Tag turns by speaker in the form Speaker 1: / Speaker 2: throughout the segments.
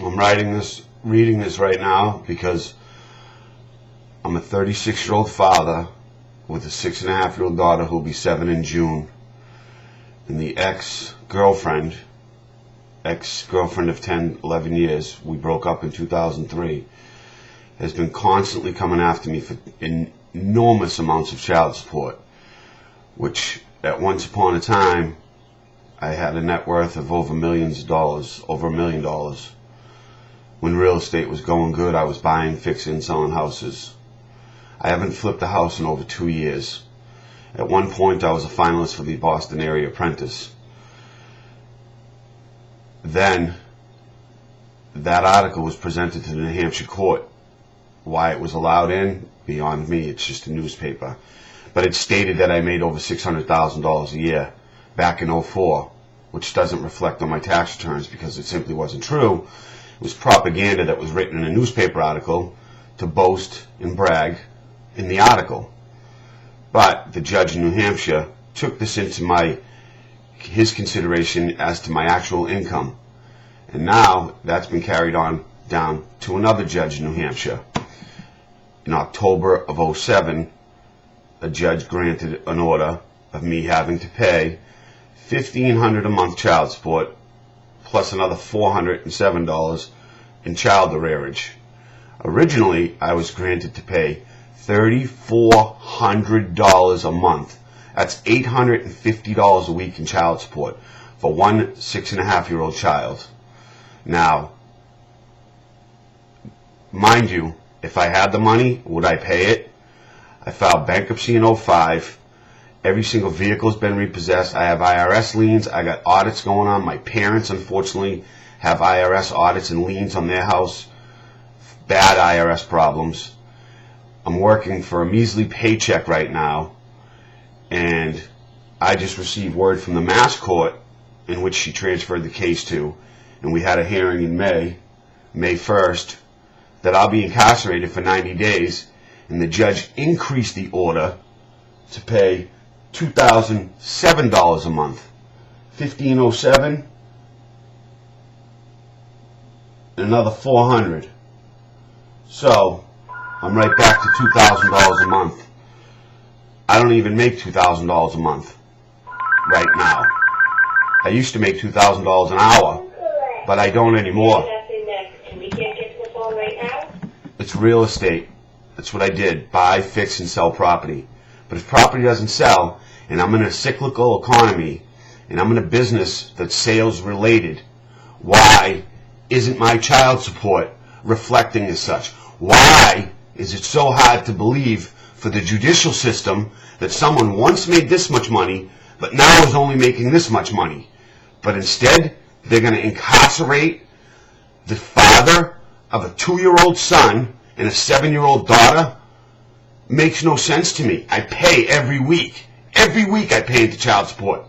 Speaker 1: I'm reading this right now because I'm a 36-year-old father with a 6.5-year-old daughter who'll be 7 in June. And the ex-girlfriend of 10, 11 years, we broke up in 2003, has been constantly coming after me for enormous amounts of child support, which at once upon a time I had a net worth of over millions of dollars, over $1 million. When real estate was going good, I was buying, fixing, and selling houses. I haven't flipped a house in over 2 years. At one point, I was a finalist for the Boston Area Apprentice. Then, that article was presented to the New Hampshire court. Why it was allowed in, beyond me, it's just a newspaper. But it stated that I made over $600,000 a year back in '04, which doesn't reflect on my tax returns because it simply wasn't true. It was propaganda that was written in a newspaper article to boast and brag in the article. But the judge in New Hampshire took this into his consideration as to my actual income. And now that's been carried on down to another judge in New Hampshire. In October of '07, a judge granted an order of me having to pay $1,500 a month child support plus another $407 in child arrearage. Originally, I was granted to pay $3,400 a month. That's $850 a week in child support for one 6.5-year-old child. Now, mind you, if I had the money, would I pay it? I filed bankruptcy in '05. Every single vehicle's been repossessed. I have IRS liens. I got audits going on. My parents, unfortunately, have IRS audits and liens on their house. Bad IRS problems. I'm working for a measly paycheck right now, and I just received word from the Mass Court in which she transferred the case to, and we had a hearing in May 1st, that I'll be incarcerated for 90 days, and the judge increased the order to pay $2,007 a month. $1,507 and another $400. So I'm right back to $2,000 a month. I don't even make $2,000 a month right now. I used to make $2,000 an hour, but I don't anymore. It's real estate. That's what I did. Buy, fix, and sell property. But if property doesn't sell, and I'm in a cyclical economy, and I'm in a business that's sales related, why isn't my child support reflecting as such? Why is it so hard to believe for the judicial system that someone once made this much money, but now is only making this much money? But instead, they're going to incarcerate the father of a 2-year-old son and a 7-year-old daughter? Makes no sense to me. I pay every week. Every week I pay into child support.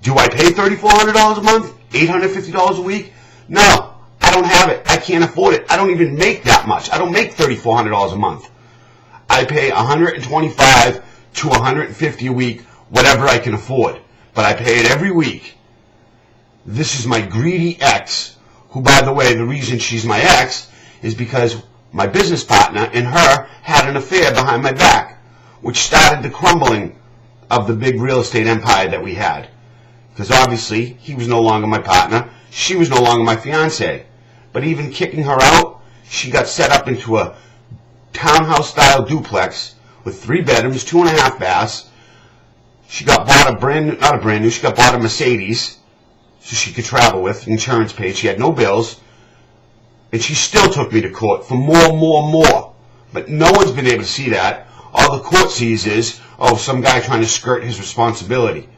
Speaker 1: Do I pay $3,400 a month? $850 a week? No, I don't have it. I can't afford it. I don't even make that much. I don't make $3,400 a month. I pay $125 to $150 a week, whatever I can afford. But I pay it every week. This is my greedy ex, who, by the way, the reason she's my ex is because my business partner and her had an affair behind my back, which started the crumbling of the big real estate empire that we had. Because obviously, he was no longer my partner, she was no longer my fiancée. But even kicking her out, she got set up into a townhouse-style duplex with 3 bedrooms, 2.5 baths. She got bought she got bought a Mercedes, so she could travel with, insurance paid. She had no bills. And she still took me to court for more. But no one's been able to see that. All the court sees is, oh, some guy trying to skirt his responsibility.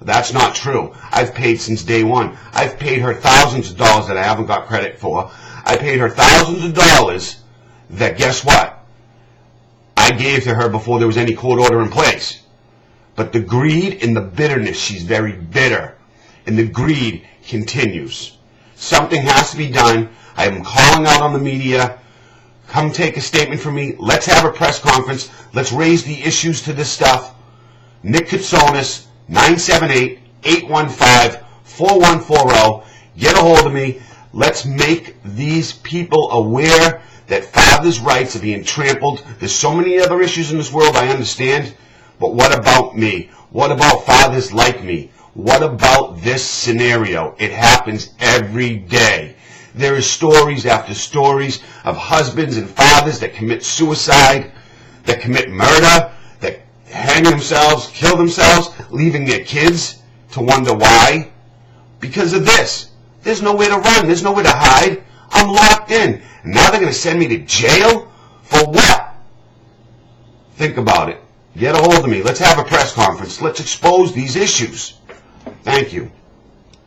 Speaker 1: That's not true. I've paid since day one. I've paid her thousands of dollars that I haven't got credit for. I paid her thousands of dollars that, guess what? I gave to her before there was any court order in place. But the greed and the bitterness, she's very bitter. And the greed continues. Something has to be done. I am calling out on the media. Come take a statement from me. Let's have a press conference. Let's raise the issues to this stuff. Nick Kitsonis, 978-815-4140. Get a hold of me. Let's make these people aware that fathers' rights are being trampled. There's so many other issues in this world, I understand, but what about me? What about fathers like me? What about this scenario? It happens every day. There is stories after stories of husbands and fathers that commit suicide, that commit murder, that hang themselves, kill themselves, leaving their kids to wonder why. Because of this. There's nowhere to run. There's nowhere to hide. I'm locked in. And now they're going to send me to jail? For what? Think about it. Get a hold of me. Let's have a press conference. Let's expose these issues. Thank you.